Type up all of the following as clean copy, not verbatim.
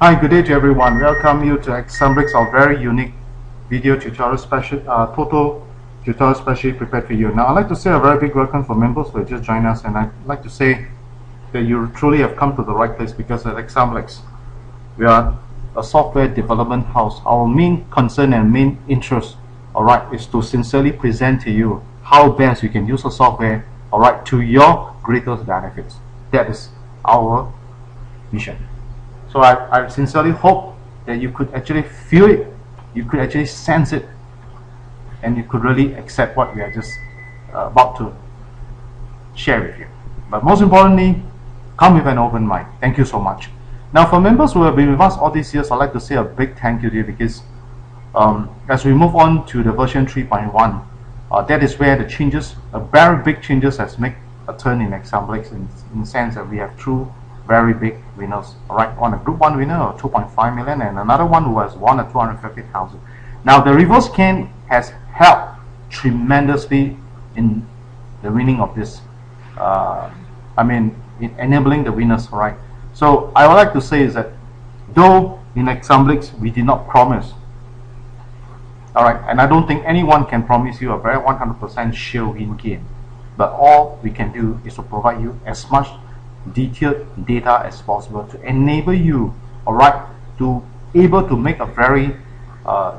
Hi, good day to everyone. Welcome you to Exambric's our very unique video tutorial special, TOTO tutorial specially prepared for you. Now, I'd like to say a very big welcome for members who have just joined us, and I'd like to say that you truly have come to the right place because at Exambric, we are a software development house. Our main concern and main interest, alright, is to sincerely present to you how best you can use the software, alright, to your greatest benefits. That is our mission. So I sincerely hope that you could actually feel it, you could actually sense it, and you could really accept what we are just about to share with you. But most importantly, come with an open mind. Thank you so much. Now, for members who have been with us all these years, I'd like to say a big thank you to you because as we move on to the version 3.1, that is where the changes, very big changes, has made a turn in Exambrix in the sense that we have two very big winners. Alright, one a group 1 winner of 2.5 million and another one who has won at 250,000. Now, the reverse scan has helped tremendously in the winning of this. In enabling the winners, right? So I would like to say is that though in Exambrix we did not promise, alright, and I don't think anyone can promise you a very 100% sure win game, but all we can do is to provide you as much detailed data as possible to enable you, alright, to able to make a very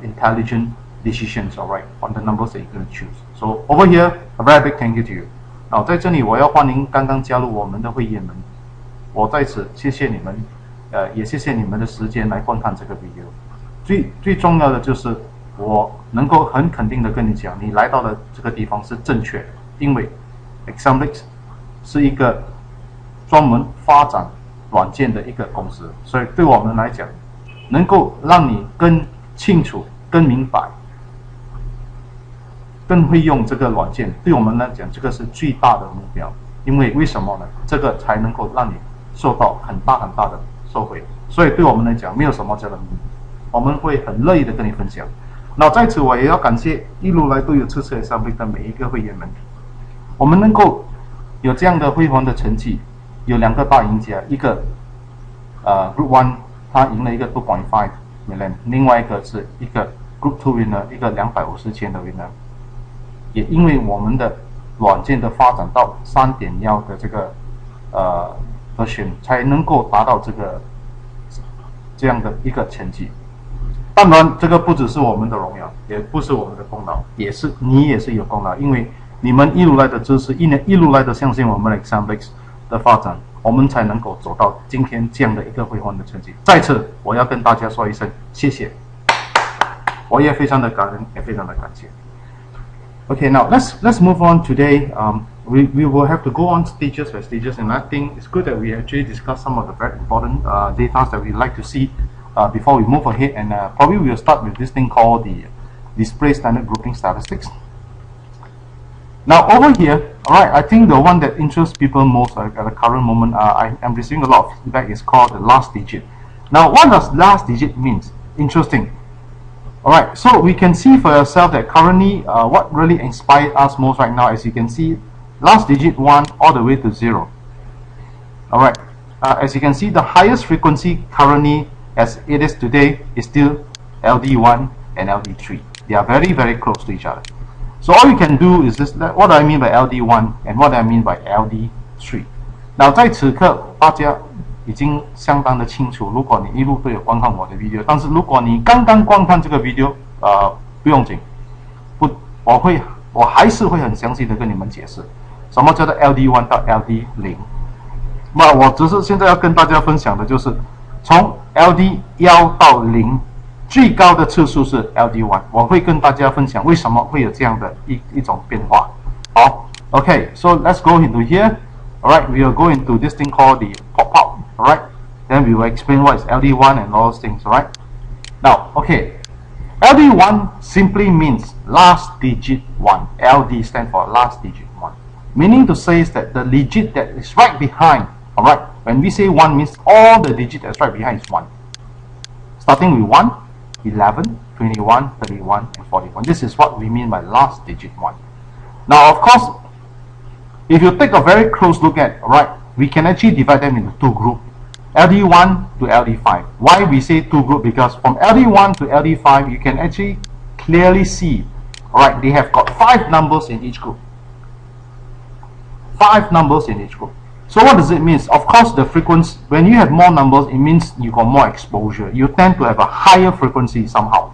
intelligent decisions, alright, on the numbers that you're going to choose. So over here, a very big thank you to you. 在这里我要欢迎刚刚加入我们的会员们，我在此谢谢你们，也谢谢你们的时间来观看这个 video。最重要的就是我能够很肯定的跟你讲，你来到的这个地方是正确的，因为 Exambrix 是一个专门发展软件的一个公司，所以对我们来讲，能够让你更清楚、更明白、更会用这个软件，对我们来讲，这个是最大的目标。因为为什么呢？这个才能够让你受到很大的收回。所以对我们来讲，没有什么叫做秘密，我们会很乐意的跟你分享。那在此我也要感谢一路来都有支持Exambrix的每一个会员们，我们能够有这样的辉煌的成绩。有两个大赢家，一个Group 1他赢了一个2.5 million， 另外一个是一个 Group 2 winner， 一个250,000的 winner。也因为我们的软件的发展到3.1的这个version， 才能够达到这样的一个成绩。当然，这个不只是我们的荣耀，也不是我们的功劳，你也是有功劳，因为你们一路来的支持，一路来的相信我们的 Exambrix 的发展，我们才能够走到今天这样的一个辉煌的成绩。再次，我要跟大家说一声谢谢，我也非常的感恩，也非常的感谢。Okay, now let's move on today. We will have to go on stages by stages, and I think it's good that we actually discuss some of the very important data that we'd like to see before we move ahead. And probably we'll start with this thing called the display standard grouping statistics. Now over here, alright, I think the one that interests people most at the current moment, I am receiving a lot of feedback, is called the last digit. Now, what does last digit means? Interesting. Alright, so we can see for yourself that currently what really inspired us most right now, as you can see, last digit 1 all the way to 0. Alright, as you can see, the highest frequency currently as it is today is still LD1 and LD3. They are very, very close to each other. So all you can do is this, what I mean by LD1 and what I mean by LD3. Now 在此刻大家已经相当的清楚，如果你一路都有观看我的 video， 但是如果你刚刚观看这个 video， 不用紧，我还是会很详细的跟你们解释什么叫做 LD1 到 LD0。那我只是现在要跟大家分享的就是从 LD1 到0最高的次数是 LD1， 我会跟大家分享为什么会有这样的一种变化。好 ，OK， so let's go into here. Alright, we will go into this thing called the pop-up. Alright, then we will explain what is LD1 and all those things. Alright, now, okay, LD1 simply means last digit 1. LD stands for last digit 1, meaning to say is that the digit that is right behind. Alright, when we say 1 means all the digit that's right behind is 1. Starting with 1, 11, 21, 31, and 41. This is what we mean by last digit 1. Now, of course, if you take a very close look at, right, we can actually divide them into two groups. LD1 to LD5. Why we say two group? Because from LD1 to LD5, you can actually clearly see, alright, they have got 5 numbers in each group. 5 numbers in each group. So what does it mean? Of course, the frequency, when you have more numbers, it means you got more exposure. You tend to have a higher frequency somehow.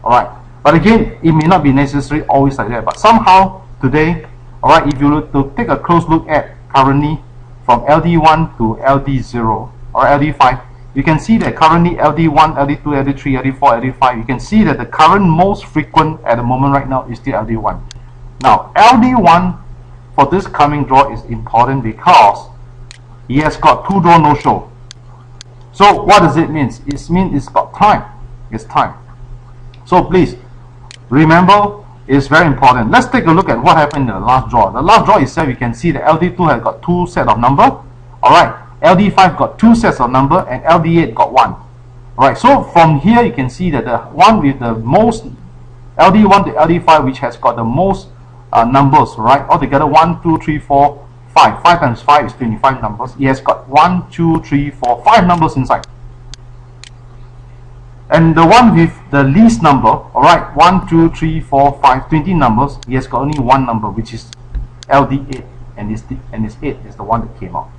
Alright. But again, it may not be necessary always like that. But somehow today, alright, if you look to take a close look at currently from LD1 to LD0 or LD5, you can see that currently LD1, LD2, LD3, LD4, LD5, you can see that the current most frequent at the moment right now is still LD1. Now, LD1 for this coming draw is important because he has got 2 draw no show. So what does it mean? It means it's got time. It's time. So please remember, it's very important. Let's take a look at what happened in the last draw. The last draw itself, you can see that LD2 has got 2 sets of number. Alright, LD5 got 2 sets of number and LD8 got 1. Alright, so from here you can see that the one with the most, LD1 to LD5, which has got the most numbers, right? Altogether 1, 2, 3, 4, 5. 5 times 5 is 25 numbers. He has got 1, 2, 3, 4, 5 numbers inside. And the one with the least number, alright, 1, 2, 3, 4, 5, 20 numbers, he has got only 1 number, which is LD8, and his 8 is the one that came out.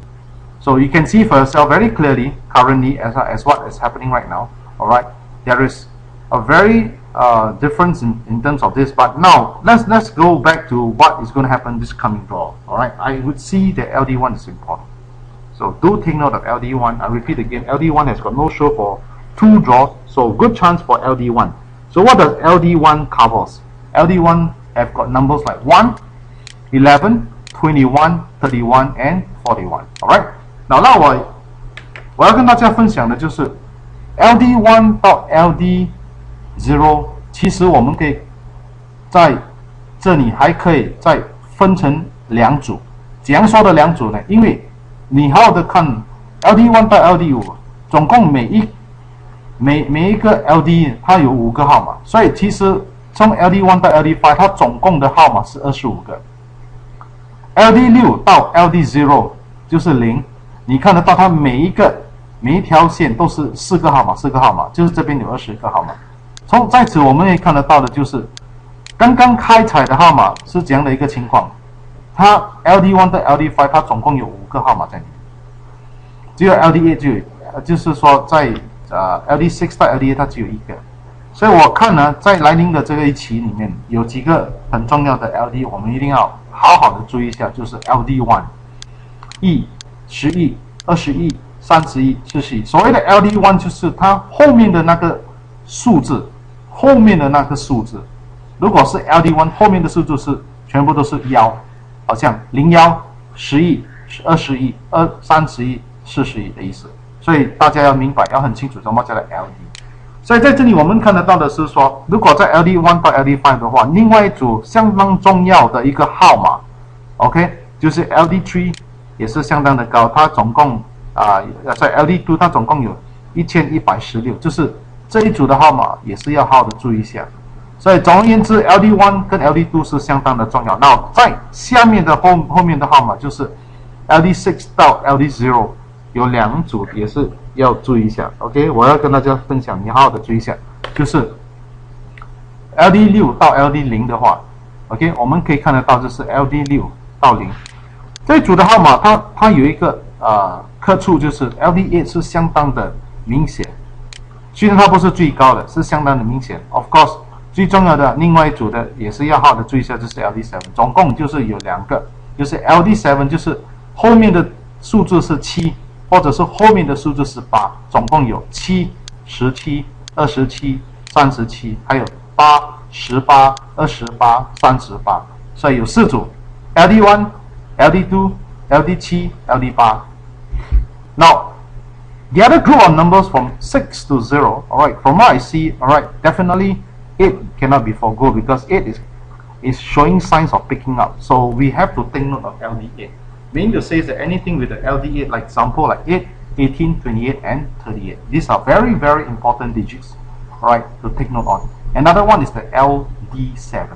So you can see for yourself very clearly currently as what is happening right now. Alright, there is a very difference in terms of this. But now let's go back to what is going to happen this coming draw. Alright, I would see that LD1 is important. So do take note of LD1. I repeat again, LD1 has got no show for 2 draws, so good chance for LD1. So what does LD1 covers? LD1 have got numbers like 1, 11, 21, 31 and 41. Alright, 那我要跟大家分享的就是 LD1 到 LD0， 其实我们可以在这里还可以再分成2组。怎样说的2组呢？因为你好好的看 LD1 到 LD5， 总共每一个 LD 它有5个号码，所以其实从 LD1 到 LD5 它总共的号码是25个。LD6 到 LD0 就是0，你看得到它每一条线都是4个号码，4个号码，就是这边有20个号码。在此我们可以看得到的就是刚刚开彩的号码是怎样的一个情况。它 LD1 到 LD5 它总共有5个号码在里面，只有 LD8 就是说在LD6 到 LD8 它只有1个。所以我看呢，在来临的这个一期里面有几个很重要的 LD， 我们一定要好好的注意一下，就是 LD1 亿、10亿、20亿、30亿、40亿。所谓的 LD1 就是它后面的那个数字，如果是 LD1 后面的数字是全部都是1，好像01、10亿、20亿、30亿、40亿的意思。所以大家要明白，要很清楚什么叫做 LD。所以在这里我们看得到的是说，如果在 LD1 到 LD5 的话，另外一组相当重要的一个号码 ，OK， 就是 LD3 也是相当的高，它总共在 LD2 它总共有1116，就是这一组的号码也是要好好的注意一下。所以总而言之 ，LD1 跟 LD2 是相当的重要。那在下面的后面的号码就是 LD6 到 LD0。有2组也是要注意一下 ，OK， 我要跟大家分享，你好好的注意一下，就是 LD6 到 LD0 的话 ，OK， 我们可以看得到，这是 LD6 到0这一组的号码，它有一个客处，就是 LD8 是相当的明显，虽然它不是最高的，是相当的明显。Of course， 最重要的另外一组的也是要好好的注意一下，就是 LD7， 总共就是有2个，就是 LD7 就是后面的数字是7。或者是后面的数字是8，总共有7、17、27、37，还有8、18、28、38，所以有4组 ：LD1、LD2、LD7、LD8。Now, the other group of numbers from 6 to 0, alright, from what I see, alright, definitely 8 cannot be forgo because 8 is showing signs of picking up. So we have to take note of LD8. Meaning to say that anything with the LD8, like example like 8, 18, 28, and 38. These are very, very important digits, right, to take note on. Another one is the LD7.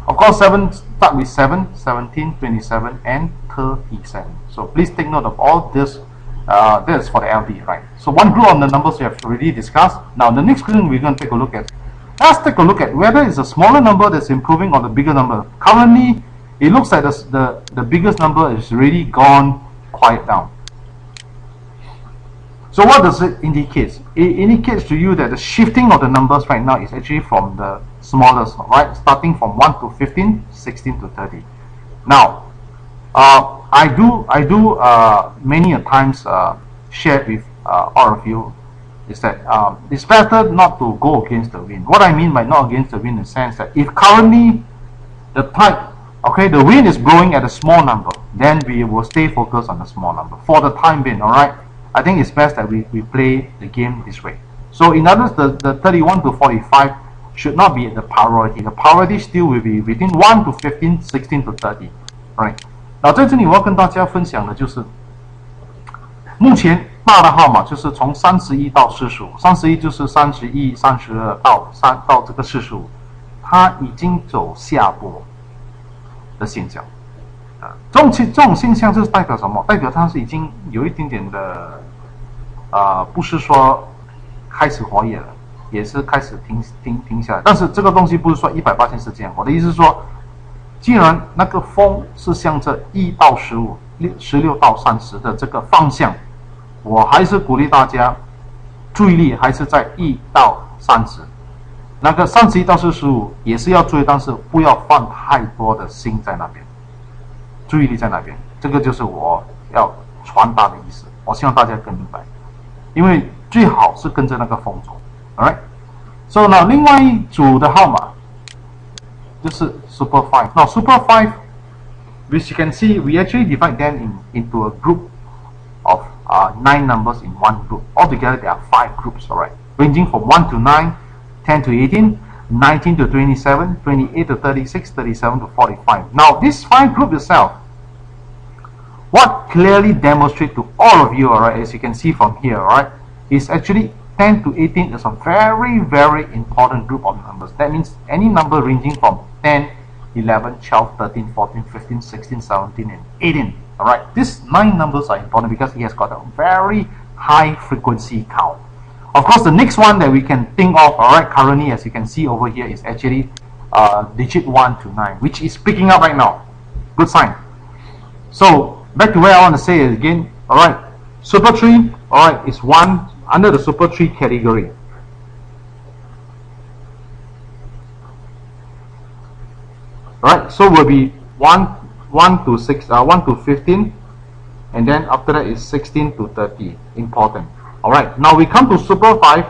Of course, 7 start with 7, 17, 27, and 37. So please take note of all these That's for the LD, right? So one group of the numbers we have already discussed. Now the next question we're going to take a look at. Let's take a look at whether it's a smaller number that's improving or the bigger number. Currently, it looks like the biggest number is really gone quiet down. So what does it indicate? It indicates to you that the shifting of the numbers right now is actually from the smallest, right? Starting from 1 to 15, 16 to 30. Now, I do many a times share with all of you is that it's better not to go against the wind. What I mean by not against the wind in the sense that if currently the tide, okay, the wind is blowing at a small number, then we will stay focused on the small number for the time being, all right? I think it's best that we play the game this way. So in other words, the 31 to 45 should not be the priority. The priority still will be between 1 to 15, 16 to 30, right? 那在这里我要跟大家分享的就是，目前大的号码就是从31到45， 31就是31、32到这个45，它已经走下坡的现象。这种现象就是代表什么？代表它是已经有一点点的，不是说开始活跃了，也是开始停下来。但是这个东西不是说100%是这样。我的意思是说，既然那个风是向着1到15、16到30的这个方向，我还是鼓励大家注意力还是在1到30。那个31到45也是要注意，但是不要放太多的心在那边。注意力在那边，这个就是我要传达的意思。我希望大家更明白，因为最好是跟着那个风走。Alright， so 呢，另外一组的号码就是 Super 5。Now Super 5 which you can see, we actually divide them into a group of 9 numbers in one group. Altogether, there are 5 groups. Alright, ranging from 1 to 9, 10 to 18. 19 to 27, 28 to 36, 37 to 45. Now, this 5 group itself, what clearly demonstrates to all of you, alright, as you can see from here, alright, is actually 10 to 18 is a very, very important group of numbers. That means any number ranging from 10, 11, 12, 13, 14, 15, 16, 17, and 18. Alright, these 9 numbers are important because it has got a very high frequency count. Of course, the next one that we can think of, alright, currently, as you can see over here, is actually digit 1 to 9, which is picking up right now. Good sign. So, back to where I want to say it again, alright, Super 3, alright, is one under the Super 3 category. Alright, so will be 1 to 15, and then after that is 16 to 30. Important. Alright, now we come to Super 5.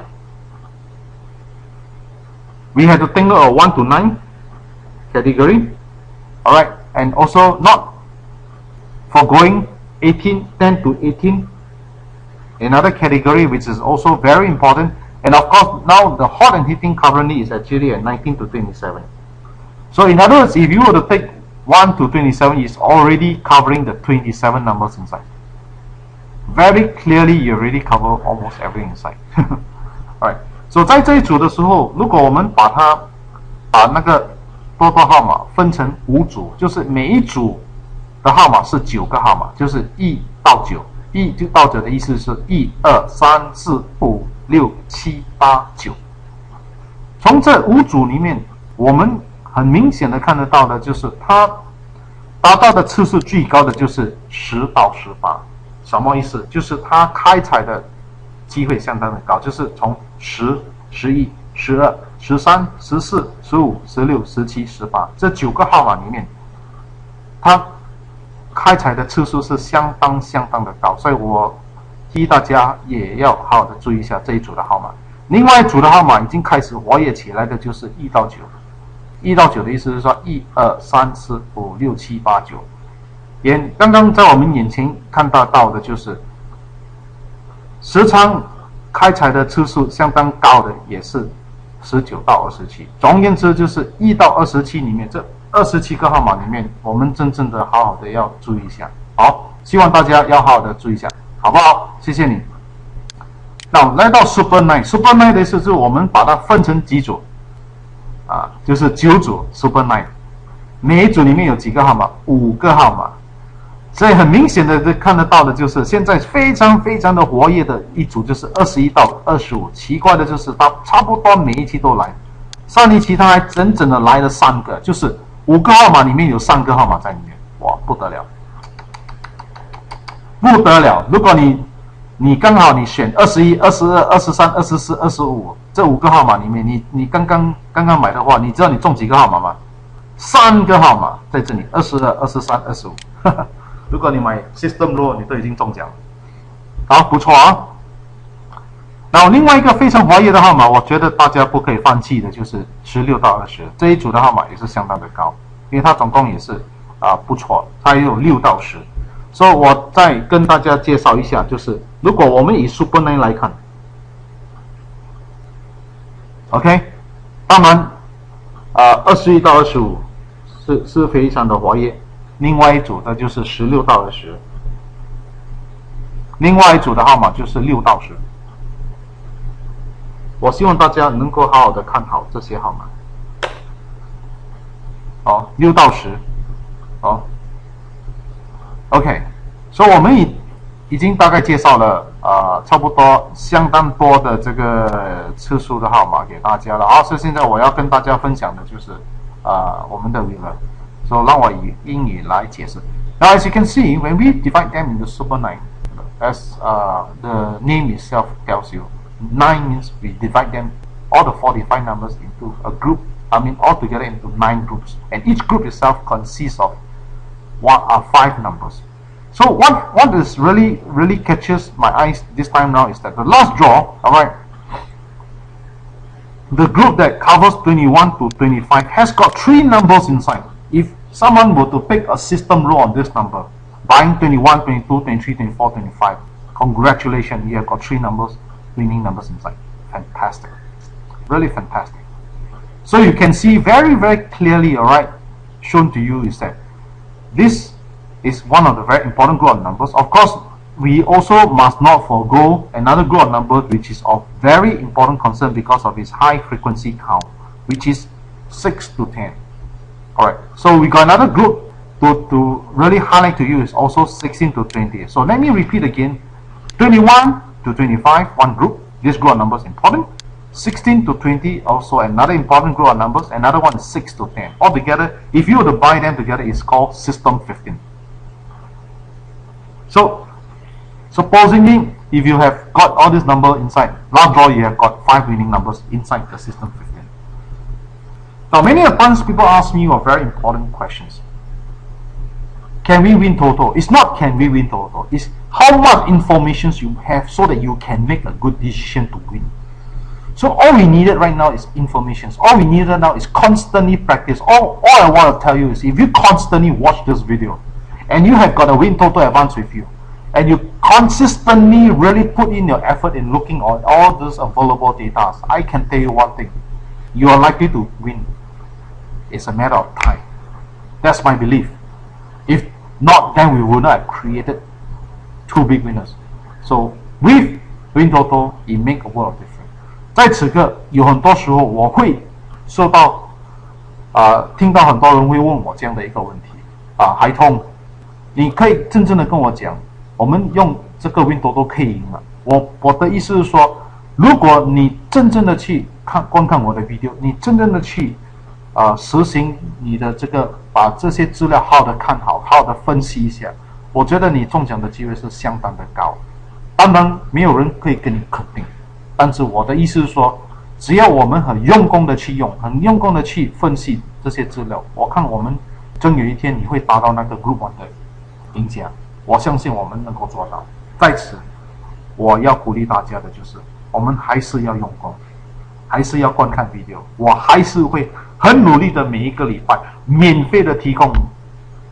We have to think of 1 to 9 category. Alright, and also not forgoing 10 to 18. Another category which is also very important. And of course, now the hot and heating currently is actually at 19 to 27. So in other words, if you were to take 1 to 27, it's already covering the 27 numbers inside. Very clearly, you already cover almost everything inside. Alright, so 在这一组的时候，如果我们把那个多多号码分成5组，就是每一组的号码是9个号码，就是1到9。1到9的意思是1、2、3、4、5、6、7、8、9。从这5组里面，我们很明显的看得到的就是它达到的次数最高的就是10到18。什么意思？就是它开彩的机会相当的高，就是从10、11、12、13、14、15、16、17、18这9个号码里面，它开彩的次数是相当的高，所以我提议大家也要好好的注意一下这一组的号码。另外一组的号码已经开始活跃起来的就是1到9。1到9的意思是说1、2、3、4、5、6、7、8、9。刚刚在我们眼前看到的就是时常开彩的次数相当高的也是19到27。总而言之，就是1到27里面，这27个号码里面，我们真正的好好的要注意一下。好，希望大家要好好的注意一下，好不好？谢谢你。那来到 Super 9，Super 9的意思是我们把它分成几组就是9组 Super 9，每一组里面有几个号码？5个号码。所以很明显的看得到的就是现在非常非常的活跃的一组就是21到25。奇怪的就是他差不多每一期都来，上一期他还整整的来了3个，就是5个号码里面有3个号码在里面，哇，不得了，不得了！如果你刚好你选21、22、23、24、25这5个号码里面，你刚刚买的话，你知道你中几个号码吗？3个号码在这里，22、23、25。如果你买 System Row， 你都已经中奖了，好，不错啊。然后另外一个非常活跃的号码，我觉得大家不可以放弃的，就是16到20这一组的号码也是相当的高，因为它总共也是不错，它也有6到10。所以我再跟大家介绍一下，就是如果我们以 Super 9来看 ，OK， 当然21到25是非常的活跃。另外一组的就是16到20，另外一组的号码就是6到10。我希望大家能够好好的看好这些号码。6到10，OK， 所以我们已经大概介绍了差不多相当多的这个次数的号码给大家了。所以现在我要跟大家分享的就是我们的 winner。So 让我以英语来解释。Now, as you can see, when we divide them into Super 9, as the name itself tells you, 9 means we divide them, all the 45 numbers into a group. I mean, all together into 9 groups, and each group itself consists of 5 numbers. So what is really catches my eyes this time now is that the last draw, all right, the group that covers 21 to 25 has got 3 numbers inside. If someone were to pick a system row on this number, buying 21, 22, 23, 24, 25, congratulations, you have got 3 numbers, winning numbers inside. Fantastic. Really fantastic. So you can see very, very clearly, alright, shown to you is that this is one of the very important group of numbers. Of course, we also must not forego another group of numbers which is of very important concern because of its high frequency count, which is 6 to 10. Alright, so we got another group to really highlight to you is also 16 to 20. So let me repeat again. 21 to 25, one group. This group of numbers is important. 16 to 20, also another important group of numbers. Another one is 6 to 10. Altogether, if you were to buy them together, it's called System 15. So, supposingly, if you have got all these numbers inside, last draw you have got 5 winning numbers inside the System 15. Now, many a times people ask me very important questions. Can we win Toto? It's not can we win Toto. It's how much information you have so that you can make a good decision to win. So all we needed right now is information. All we needed now is constantly practice. All I want to tell you is if you constantly watch this video and you have got a win Toto advance with you and you consistently really put in your effort in looking at all these available data, I can tell you one thing. You are likely to win. It's a matter of time. That's my belief. If not, then we would not have created 2 big winners. So with Win Toto, it make a world of difference. 在此刻，有很多时候我会受到听到很多人会问我这样的一个问题海通，你可以真正的跟我讲，我们用这个 Win Toto 可以赢吗？我的意思是说，如果你真正的去观看我的 video， 你真正的去实行你的这个把这些资料好好的看好，好好的分析一下，我觉得你中奖的机会是相当的高。当然，没有人可以跟你肯定，但是我的意思是说，只要我们很用功的去用，很用功的去分析这些资料，我看我们终有一天你会达到那个 Group 1的赢家。我相信我们能够做到。在此，我要鼓励大家的就是，我们还是要用功，还是要观看 video， 我还是会很努力的每一个礼拜免费的提供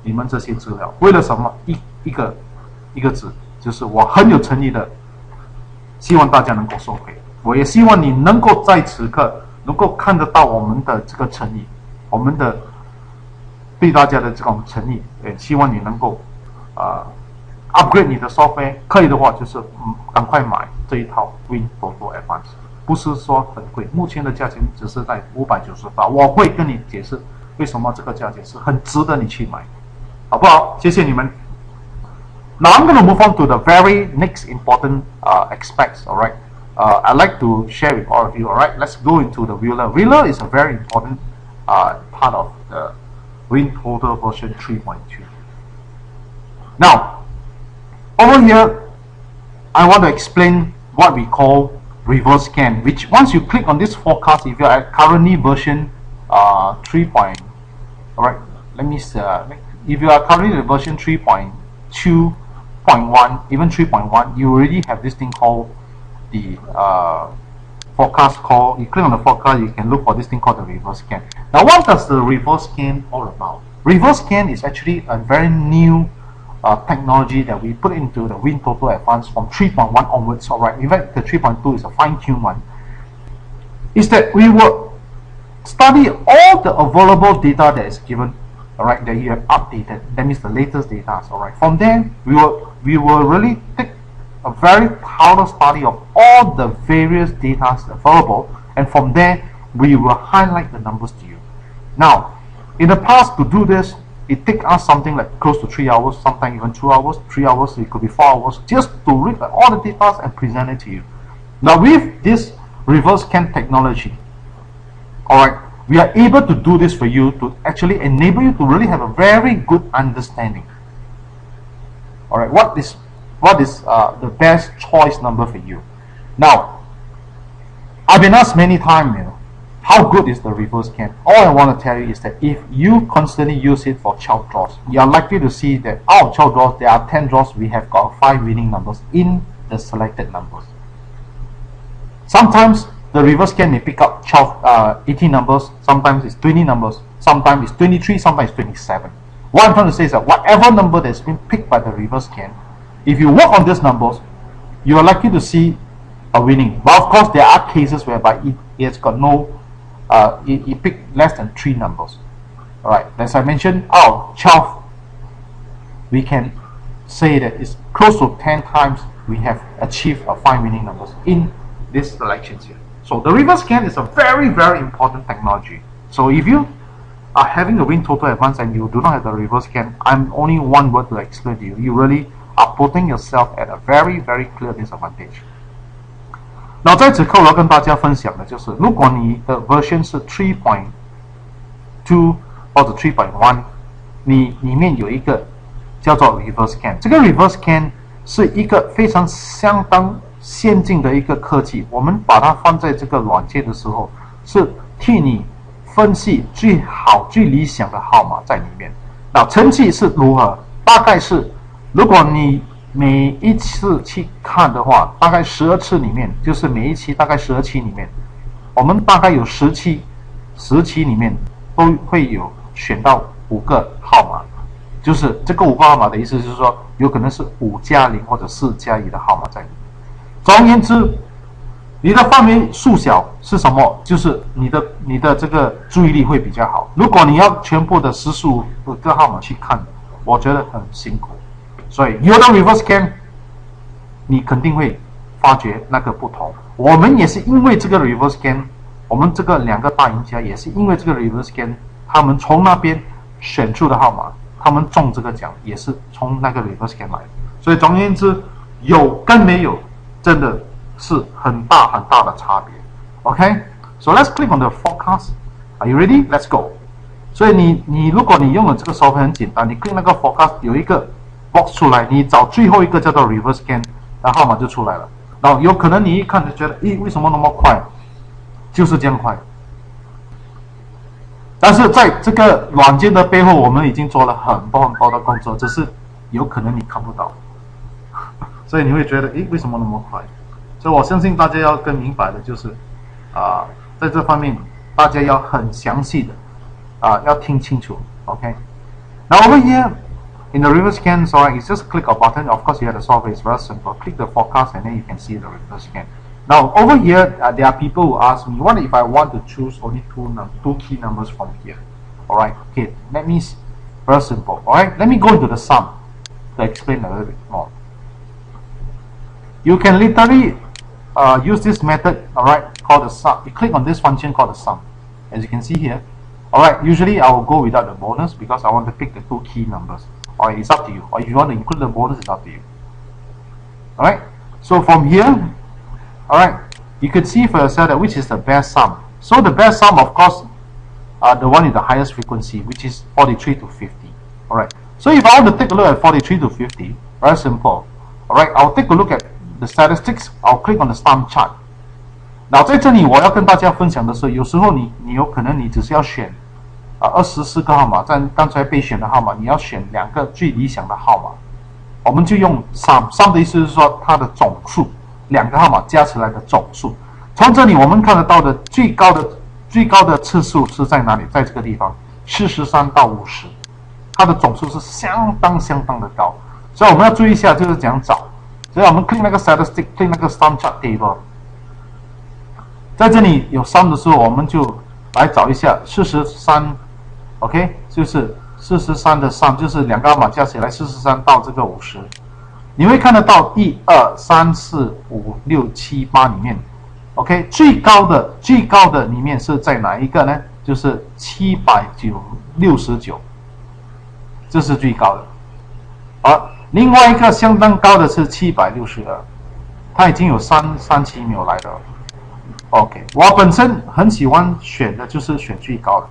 你们这些资料。为了什么？一个字，就是我很有诚意的希望大家能够收费。我也希望你能够在此刻能够看得到我们的这个诚意，我们的对大家的这种诚意，也希望你能够upgrade 你的 software， 可以的话就是赶快买这一套 Win Toto Advance， 不是说很贵，目前的价钱只是在598，我会跟你解释为什么这个价钱是很值得你去买，好不好？谢谢你们。Now I'm going to move on to the very next important aspects. All right, I'd like to share with all of you. All right, let's go into the wheeler. Wheeler is a very important part of the WinTotal version 3.2. Now, over here, I want to explain what we call reverse scan, which once you click on this forecast, if you are at currently version 3. All right, let me if you are currently at version 3.2.1, even 3.1, you already have this thing called the forecast call. You click on the forecast, you can look for this thing called the reverse scan. Now, what does the reverse scan all about? Reverse scan is actually a very new technology that we put into the WinTotal Advanced from 3.1 onwards. All right, in fact, the 3.2 is a fine-tuned one. Is that we will study all the available data that is given, all right, that you have updated. That means the latest data. All right, from there we will really take a very thorough study of all the various data available, and from there we will highlight the numbers to you. Now, in the past, to do this, it takes us something like close to 3 hours, sometimes even 2 hours, 3 hours, it could be 4 hours, just to read all the data and present it to you. Now, with this reverse scan technology, all right, we are able to do this for you to actually enable you to really have a very good understanding. All right, what is the best choice number for you? Now, I've been asked many times, how good is the reverse scan? All I want to tell you is that if you constantly use it for 12 draws, you are likely to see that out of 12 draws, there are 10 draws, we have got 5 winning numbers in the selected numbers. Sometimes the reverse scan may pick up 18 numbers, sometimes it's 20 numbers, sometimes it's 23, sometimes it's 27. What I'm trying to say is that whatever number that's been picked by the reverse scan, if you work on these numbers, you are likely to see a winning. But of course, there are cases whereby it has got no it picked less than 3 numbers. All right, as I mentioned, out of 12, we can say that it's close to 10 times we have achieved a 5 winning numbers in these selections here. So the reverse scan is a very, very important technology. So if you are having a WinTotal Advanced and you do not have the reverse scan, I'm only one word to explain to you. You really are putting yourself at a very, very clear disadvantage. 那在此刻我要跟大家分享的就是，如果你的 version 是 3.2 或者 3.1， 你里面有一个叫做 reverse scan。这个 reverse scan 是一个非常相当先进的一个科技。我们把它放在这个软件的时候，是替你分析最好、最理想的号码在里面。那成绩是如何？大概是，如果你每一次去看的话，大概12次里面，就是每一期大概12期里面，我们大概有10期里面都会有选到5个号码，就是这个5个号码的意思就是说，有可能是5加0或者4加1的号码在里面。总而言之，你的范围缩小是什么？就是你的这个注意力会比较好。如果你要全部的15个号码去看，我觉得很辛苦。所以有了 reverse scan， 你肯定会发觉那个不同。我们也是因为这个 reverse scan， 我们这个2个大赢家也是因为这个 reverse scan， 他们从那边选出的号码，他们中这个奖也是从那个 reverse scan 来的。所以总而言之，有跟没有真的是很大很大的差别。OK， so let's click on the forecast. Are you ready? Let's go. 所以你如果你用的这个手法很简单，你 click 那个 forecast 有一个 box 出来，你找最后一个叫做 reverse scan， 那号码就出来了。然后有可能你一看就觉得，咦，为什么那么快？就是这样快。但是在这个软件的背后，我们已经做了很多很多的工作，只是有可能你看不到，所以你会觉得，咦，为什么那么快？所以我相信大家要更明白的就是，在这方面大家要很详细的，要听清楚。OK， now over here in the reverse scan, so you just click a button. Of course, you have the software is very simple. Click the forecast, and then you can see the reverse scan. Now over here, there are people who ask me, what if I want to choose only two key numbers from here? All right, okay, that means very simple. All right, let me go into the sum to explain a little bit more. You can literally use this method, all right, called the sum. You click on this function called the sum, as you can see here. All right, usually I will go without the bonus because I want to pick the 2 key numbers. Alright, it's up to you. Or if you want to include the bonus, it's up to you. Alright, so from here, alright, you could see for yourself that which is the best sum. So the best sum, of course, the one with the highest frequency, which is 43 to 50. Alright, so if I want to take a look at 43 to 50, very simple. Alright, I'll take a look at the statistics. I'll click on the sum chart. 那在这里我要跟大家分享的是，有时候你有可能你只是要选24个号码，在刚才被选的号码，你要选2个最理想的号码，我们就用 sum 的意思是说它的总数，2个号码加起来的总数。从这里我们看得到的最高的次数是在哪里？在这个地方，43到50，它的总数是相当的高，所以我们要注意一下，就是怎样找。所以我们 click 那个 statistic，click 那个 sum chart table。在这里有 sum 的时候，我们就来找一下43 ，OK， 就是43的 sum， 就是2个号码加起来43到这个50，你会看得到1、2、3、4、5、6、7、8里面 ，OK， 最高的里面是在哪一个呢？就是769，这是最高的。好，另外一个相当高的是762，它已经有3期没有来了。OK， 我本身很喜欢选的就是选最高的，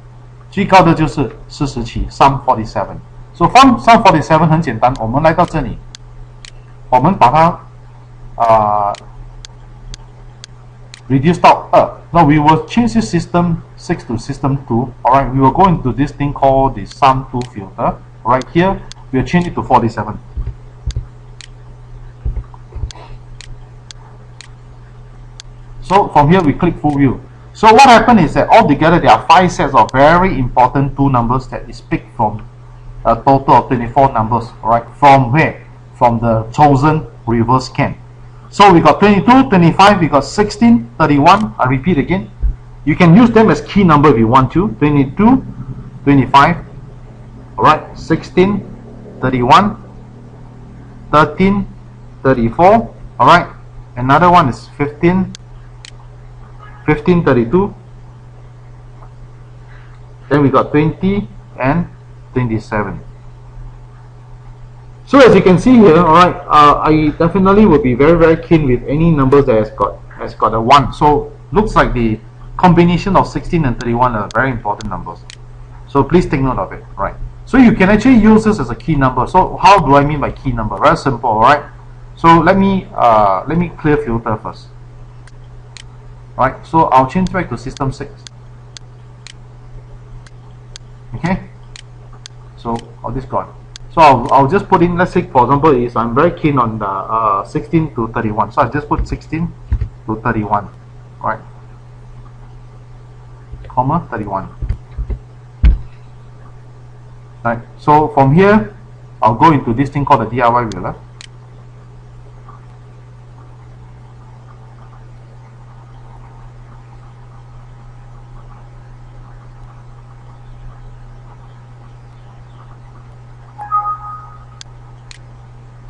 最高的就是47 Sum 47。So Sum 47很简单，我们来到这里，我们把它reduce 到2。Now we will change this system 6 to system 2. Alright, we will go into this thing called the Sum 2 filter. Right here, we will change it to 47. So from here we click full view. So what happened is that altogether there are 5 sets of very important 2 numbers that is picked from a total of 24 numbers. Alright, from where? From the chosen reverse scan. So we got 22, 25, we got 16, 31. I repeat again. You can use them as key number if you want to. 22, 25, alright, 16, 31, 13, 34, alright. Another one is 15, 32. Then we got 20 and 27. So as you can see here, alright, I definitely will be very keen with any numbers that has got a 1. So looks like the combination of 16 and 31 are very important numbers. So please take note of it, right? So you can actually use this as a key number. So how do I mean by key number? Very simple, alright? So let me clear filter first. Right, so I'll change back to system 6. Okay, so all this gone. So I'll just put in, let's say for example is I'm very keen on the 16 to 31. So I just put 16 to 31. Right, comma 31. Right, so from here I'll go into this thing called the DIY wheeler.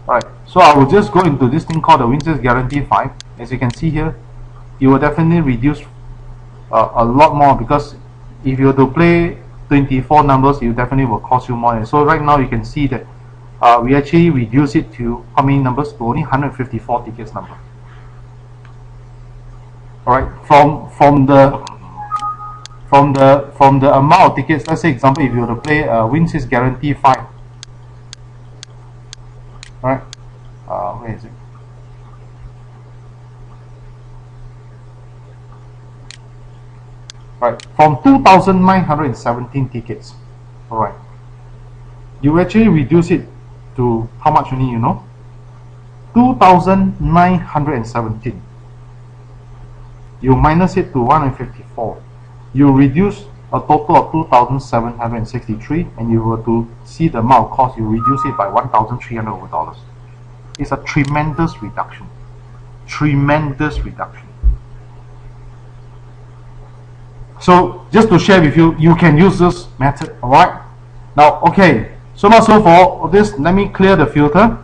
Alright, so I will just go into this thing called the Windows Guarantee 5. As you can see here, you will definitely reduce a lot more, because if you were to play 24 numbers, it definitely will cost you more. So right now you can see that we actually reduce it to how many numbers? To only 154 tickets number. Alright, from the amount of tickets, let's say example if you were to play Windows Guarantee 5. Right, where is it? Right, from 2,917 tickets. Alright, you actually reduce it to how much only, you know? 2,917. You minus it to 154. You reduce a total of 2,763, and you were to see the amount of cost, you reduce it by $1,300. It's a tremendous reduction. Tremendous reduction. So just to share with you, you can use this method. Alright. Now, okay. So much so for this. Let me clear the filter.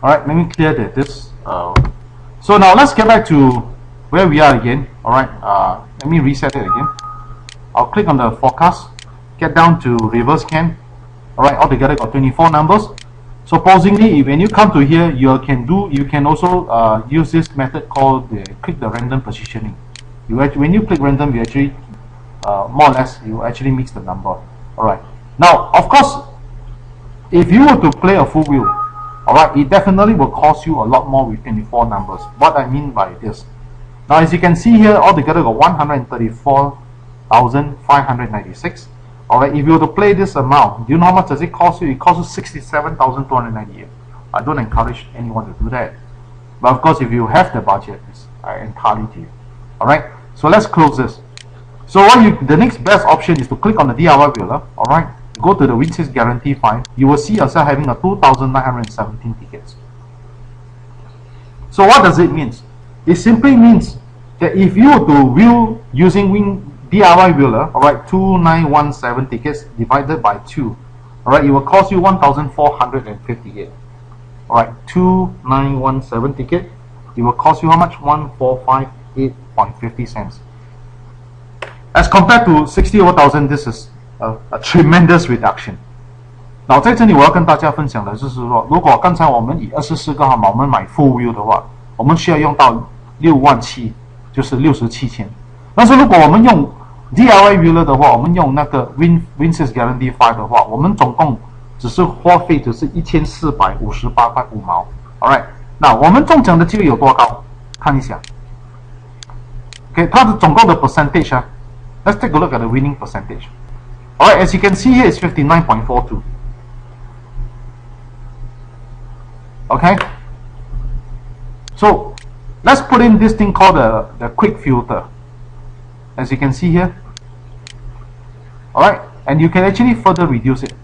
Alright. Let me clear this. So now let's get back to where we are again. Alright. Let me reset it again. I'll click on the forecast, get down to reverse scan, Alright, altogether got 24 numbers. Supposingly, when you come to here, you can also use this method called click the random positioning. When you click random, you actually more or less you actually mix the number. Alright. Now, of course, if you were to play a full wheel, alright, it definitely will cost you a lot more with 24 numbers. What I mean by this. Now, as you can see here, altogether got 134,596. Alright, if you were to play this amount, do you know how much does it cost you? It costs you 67,298. I don't encourage anyone to do that. But of course, if you have the budget, I encourage you. Alright, so let's close this. So the next best option is to click on the DIY wheeler. Alright, go to the Win6 guarantee file. You will see yourself having a 2,917 tickets. So what does it mean? It simply means that if you were to wheel using DIY wheeler, alright, 2,917 tickets divided by 2, alright, it will cost you 1,458. Alright, 2,917 ticket, it will cost you how much? 1,458.50 cents. As compared to 60,000, this is a tremendous reduction. 然后在这里我要跟大家分享的就是说，如果刚才我们以24个号码我们买 full wheel 的话，我们需要用到67000，就是67,000。但是如果我们用 DIY wheeler 的话，我们用那个 Win6 guarantee 5的话，我们总共只是花费只是1458块5毛。Alright， 那我们中奖的几率有多高？看一下。OK， 它的总共的 percentage 啊。Let's take a look at the winning percentage. Alright, as you can see here, it's 59.42. Okay? So, let's put in this thing called the quick filter. As you can see here. Alright, and you can actually further reduce it.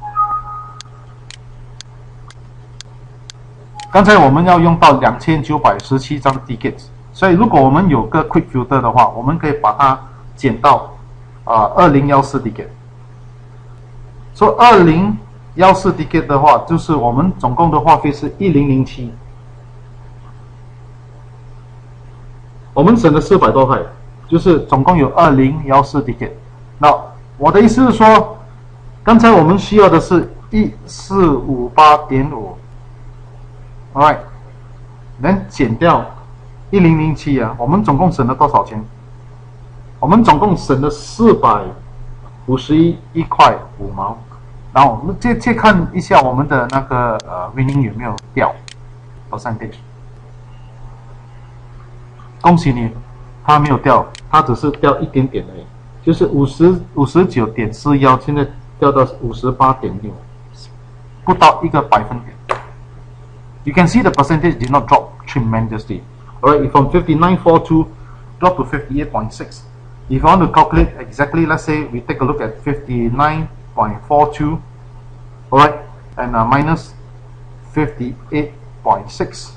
刚才我们要用到2917张 tickets， 所以如果我们有个 quick filter 的话，我们可以把它减到2014 ticket。说2014 ticket 的话，就是我们总共的话费是1007，我们省了400多块，就是总共有2014 ticket。那我的意思是说，刚才我们需要的是1458.5 ，alright， 能减掉1007啊，我们总共省了多少钱？我们总共省了451块5毛。然后我们再看一下我们的那个winning 有没有掉 percentage。恭喜你，它没有掉，它只是掉一点点而已，就是59.41，现在掉到58.6，不到1个百分点。You can see the percentage did not drop tremendously. Alright, from 59.42 drop to 58.6. If you want to calculate exactly, let's say we take a look at 59.42, alright, and minus 58.6,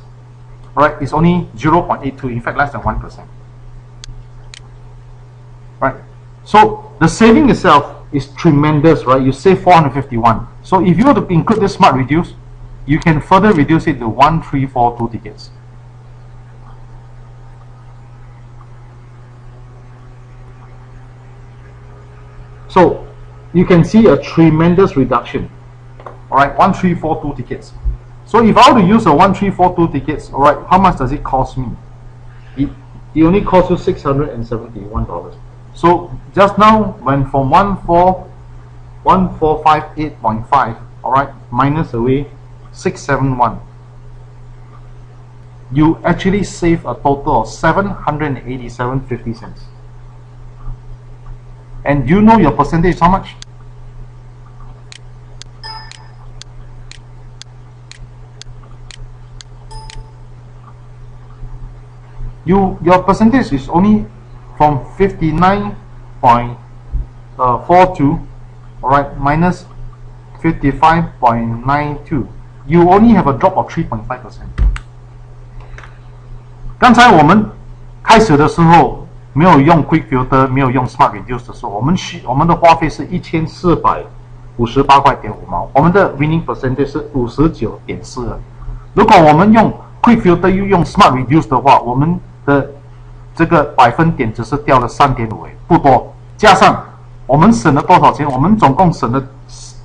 alright, it's only 0.82, in fact less than 1%. Right, so the saving itself is tremendous, right? You save 451. So if you were to include this smart reduce, you can further reduce it to 1342 tickets. So you can see a tremendous reduction. Alright, 1342 tickets. So if I were to use a 1342 tickets, alright, how much does it cost me? It only costs you $671. So just now, when from 1458.5, alright, minus away 671, you actually save a total of 787.50 cents. And you know your percentage is how much? Your percentage is only from 59.42, alright, minus 55.92. You only have a drop of 3.5%. 刚才我们开始的时候没有用 Quick Filter， 没有用 Smart Reduce 的时候，我们的花费是1458块点5毛，我们的 Winning Percentage 是59.42。如果我们用 Quick Filter 又用 Smart Reduce 的话，我们的这个百分点只是掉了3.5，不多。加上我们省了多少钱？我们总共省了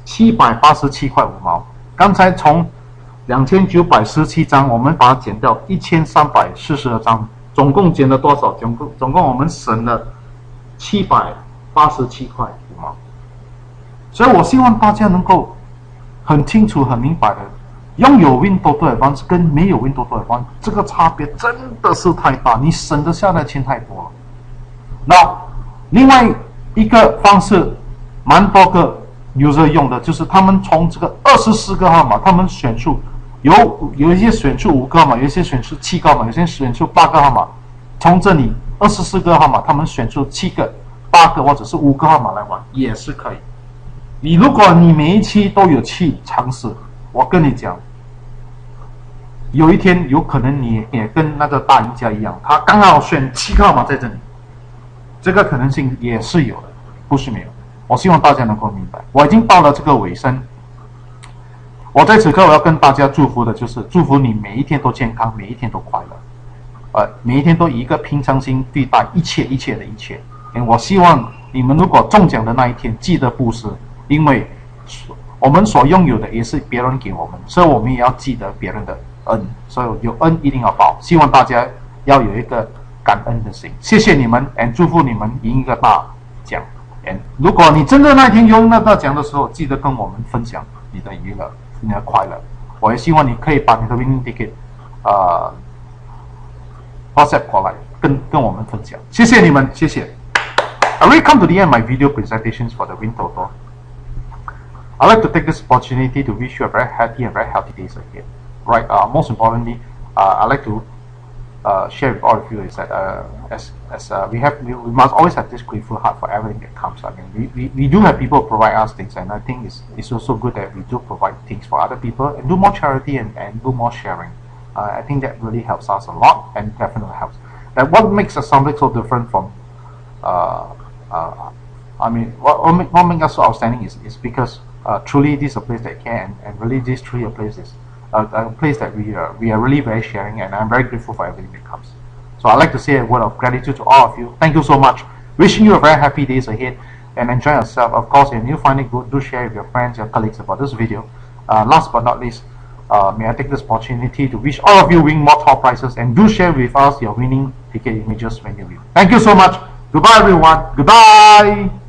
787块5毛。刚才从2917张，我们把它减掉1342张，总共减了多少？总共我们省了787块5毛。所以我希望大家能够很清楚、很明白的，拥有 Win TOTO Advance 跟没有 Win TOTO Advance 这个差别真的是太大，你省得下的钱太多了。那另外一个方式，蛮多个 user 用的，就是他们从这个24个号码，他们选出有一些选出5个号码，有一些选出7个号码，有些选出8个号码。从这里24个号码，他们选出7个、8个或者是5个号码来玩也是可以。如果你每一期都有去尝试，我跟你讲，有一天有可能你也跟那个大赢家一样，他刚好选7个号码在这里，这个可能性也是有的，不是没有。我希望大家能够明白，我已经到了这个尾声。我在此刻我要跟大家祝福的就是祝福你每一天都健康，每一天都快乐，每一天都以一个平常心对待一切的一切。我希望你们如果中奖的那一天，记得布施，因为我们所拥有的也是别人给我们，所以我们也要记得别人的恩，所以有恩一定要报。希望大家要有一个感恩的心。谢谢你们，祝福你们赢一个大奖。如果你真的那天赢那大奖的时候，记得跟我们分享你的娱乐，你的快乐。我也希望你可以把你的 winning ticket WhatsApp 过来，跟我们分享。谢谢你们，谢谢。I will come to the end of my video presentations for the Win TOTO. I'd like to take this opportunity to wish you a very happy and very healthy days ahead. Right. Most importantly, I'd like to share with all of you is that we must always have this grateful heart for everything that comes. I mean, we do have people provide us things, and I think it's also good that we do provide things for other people and do more charity and do more sharing. I think that really helps us a lot and definitely helps. And what makes us something so different from I mean, what makes us so outstanding is because truly this is a place that care, and really this truly a place that we are really very sharing, and I'm very grateful for everything that comes. So I'd like to say a word of gratitude to all of you. Thank you so much. Wishing you a very happy days ahead, and enjoy yourself. Of course, if you find it good, do share with your friends, your colleagues about this video. Last but not least, may I take this opportunity to wish all of you win more top prizes, and do share with us your winning ticket images when you win. Thank you so much. Goodbye everyone. Goodbye.